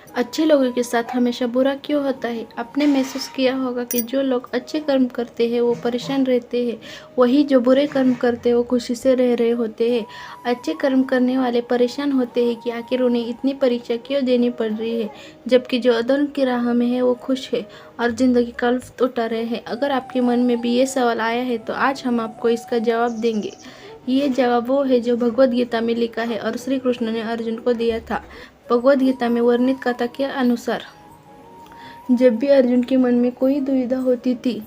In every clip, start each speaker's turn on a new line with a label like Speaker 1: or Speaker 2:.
Speaker 1: अच्छे लोगों के साथ हमेशा बुरा क्यों होता है? आपने महसूस किया होगा कि जो लोग अच्छे कर्म करते हैं वो परेशान रहते हैं, वही जो बुरे कर्म करते हैं वो खुशी से रह रहे होते हैं। अच्छे कर्म करने वाले परेशान होते हैं कि आखिर उन्हें इतनी परीक्षा क्यों देनी पड़ रही है, जबकि जो अधर्म की राह में है वो खुश है और जिंदगी का लुत्फ उठा रहे हैं। अगर आपके मन में भी ये सवाल आया है तो आज हम आपको इसका जवाब देंगे। ये जवाब वो है जो भगवद गीता में लिखा है और श्री कृष्ण ने अर्जुन को दिया था। भगवद गीता में वर्णित कथा के अनुसार जब भी अर्जुन के मन में कोई दुविधा होती थी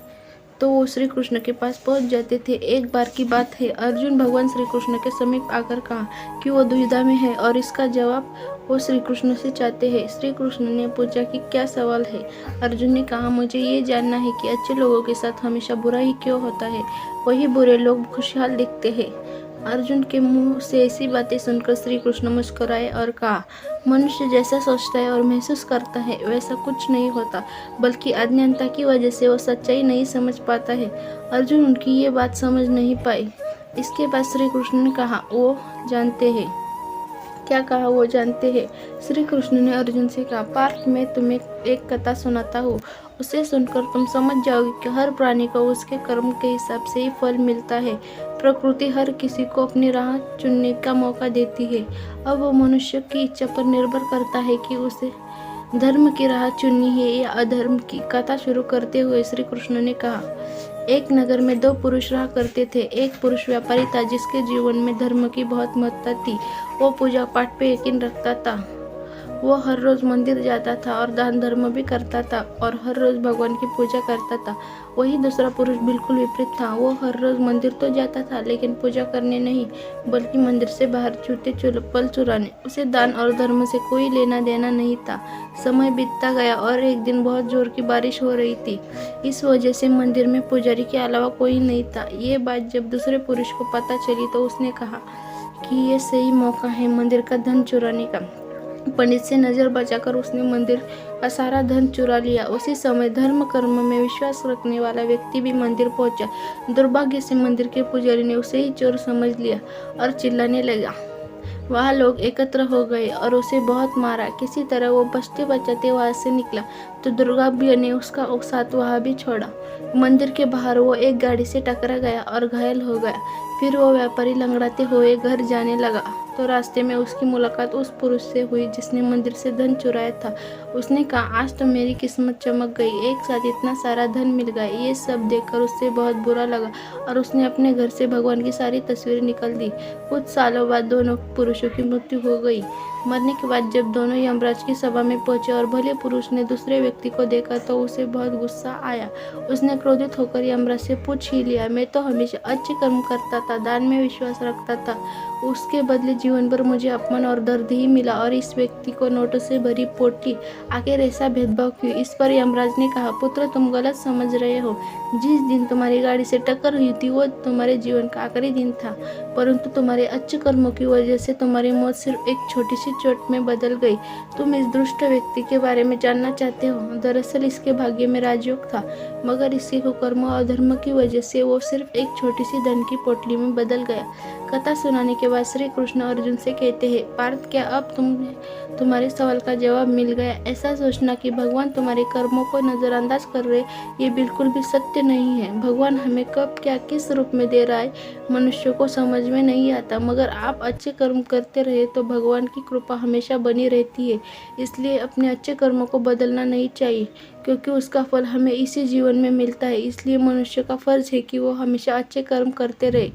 Speaker 1: तो वो श्री कृष्ण के पास पहुंच जाते थे। एक बार की बात है, अर्जुन भगवान श्री कृष्ण के समीप आकर कहा कि वो दुविधा में है और इसका जवाब वो श्री कृष्ण से चाहते हैं। श्री कृष्ण ने पूछा कि क्या सवाल है? अर्जुन ने कहा, मुझे ये जानना है कि अच्छे लोगों के साथ हमेशा बुरा ही क्यों होता है, वही बुरे लोग खुशहाल दिखते हैं। अर्जुन के मुंह से ऐसी बातें सुनकर श्री कृष्ण मुस्कुराए और कहा, मनुष्य जैसा सोचता है और महसूस करता है वैसा कुछ नहीं होता, बल्कि अज्ञानता की वजह से वो सच्चाई नहीं समझ पाता है। अर्जुन उनकी ये बात समझ नहीं पाई। इसके बाद श्री कृष्ण ने कहा, वो जानते हैं। क्या कहा? वो जानते हैं। श्री कृष्ण ने अर्जुन से कहा, पार्थ, मैं तुम्हें एक कथा सुनाता हूँ, उसे सुनकर तुम समझ जाओगे कि हर प्राणी को उसके कर्म के हिसाब से ही फल मिलता है। प्रकृति हर किसी को अपनी राह चुनने का मौका देती है। अब वो मनुष्य की इच्छा पर निर्भर करता है कि उसे धर्म की राह चुननी है या अधर्म की। कथा शुरू करते हुए श्री कृष्ण ने कहा, एक नगर में दो पुरुष रहा करते थे। एक पुरुष व्यापारी था जिसके जीवन में धर्म की बहुत महत्ता थी। वो पूजा पाठ पे यकीन रखता था। वो हर रोज मंदिर जाता था और दान धर्म भी करता था और हर रोज भगवान की पूजा करता था। वही दूसरा पुरुष बिल्कुल विपरीत था। वो हर रोज मंदिर तो जाता था लेकिन पूजा करने नहीं, बल्कि मंदिर से बाहर जूते चप्पल चुराने। उसे दान और धर्म से कोई लेना देना नहीं था। समय बीतता गया और एक दिन बहुत जोर की बारिश हो रही थी। इस वजह से मंदिर में पुजारी के अलावा कोई नहीं था। ये बात जब दूसरे पुरुष को पता चली तो उसने कहा कि ये सही मौका है मंदिर का धन चुराने का। पंडित से नजर बचाकर उसने मंदिर का सारा धन चुरा लिया। उसी समय धर्म कर्म में विश्वास रखने वाला व्यक्ति भी मंदिर पहुंचा। दुर्भाग्य से मंदिर के पुजारी ने उसे ही चोर समझ लिया और चिल्लाने लगा। वहाँ लोग एकत्र हो गए और उसे बहुत मारा। किसी तरह वो बचते बचाते वहां से निकला तो दुर्गाव्य ने उसका साथ वहां भी छोड़ा। मंदिर के बाहर वो एक गाड़ी से टकरा गया और घायल हो गया। फिर वो व्यापारी लंगड़ाते हुए घर जाने लगा तो रास्ते में उसकी मुलाकात उस पुरुष से हुई जिसने मंदिर से धन चुराया था। उसने कहा, आज तो मेरी किस्मत चमक गई, एक साथ इतना सारा धन मिल गया। ये सब देखकर उससे बहुत बुरा लगा और उसने अपने घर से भगवान की सारी तस्वीरें निकाल दी। कुछ सालों बाद दोनों पुरुषों की मृत्यु हो गई। मरने के बाद जब दोनों यमराज की सभा में पहुंचे और भले पुरुष ने दूसरे व्यक्ति को देखा तो उसे बहुत गुस्सा आया। उसने क्रोधित होकर यमराज से पूछ ही लिया, मैं तो हमेशा अच्छे कर्म करता था, दान में विश्वास रखता था, उसके बदले जीवन भर मुझे अपमान और दर्द ही मिला और इस व्यक्ति को नोटों से भरी पोटली, आखिर ऐसा भेदभाव क्यों? इस पर यमराज ने कहा, पुत्र, तुम गलत समझ रहे हो। जिस दिन तुम्हारी गाड़ी से टक्कर हुई थी वो तुम्हारे जीवन का आखिरी दिन था, परंतु तुम्हारे अच्छे कर्मों की वजह से तुम्हारी मौत सिर्फ एक छोटी सी चोट में बदल गई। तुम इस दुष्ट व्यक्ति के बारे में जानना चाहते हो? दरअसल इसके भाग्य में राजयोग था, मगर इसके कुकर्म और अधर्म की वजह से वो सिर्फ एक छोटी सी धन की पोटली में बदल गया। कथा सुनाने के बाद श्री कृष्ण अर्जुन से कहते हैं, पार्थ, क्या अब तुम्हारे सवाल का जवाब मिल गया? ऐसा सोचना कि भगवान तुम्हारे कर्मों को नजरअंदाज कर रहे, ये बिल्कुल भी सत्य नहीं है। भगवान हमें कब क्या किस रूप में दे रहा है मनुष्य को समझ में नहीं आता, मगर आप अच्छे कर्म करते रहे तो भगवान की कृपा हमेशा बनी रहती है। इसलिए अपने अच्छे कर्मों को बदलना नहीं चाहिए, क्योंकि उसका फल हमें इसी जीवन में मिलता है। इसलिए मनुष्य का फर्ज है कि वो हमेशा अच्छे कर्म करते रहे।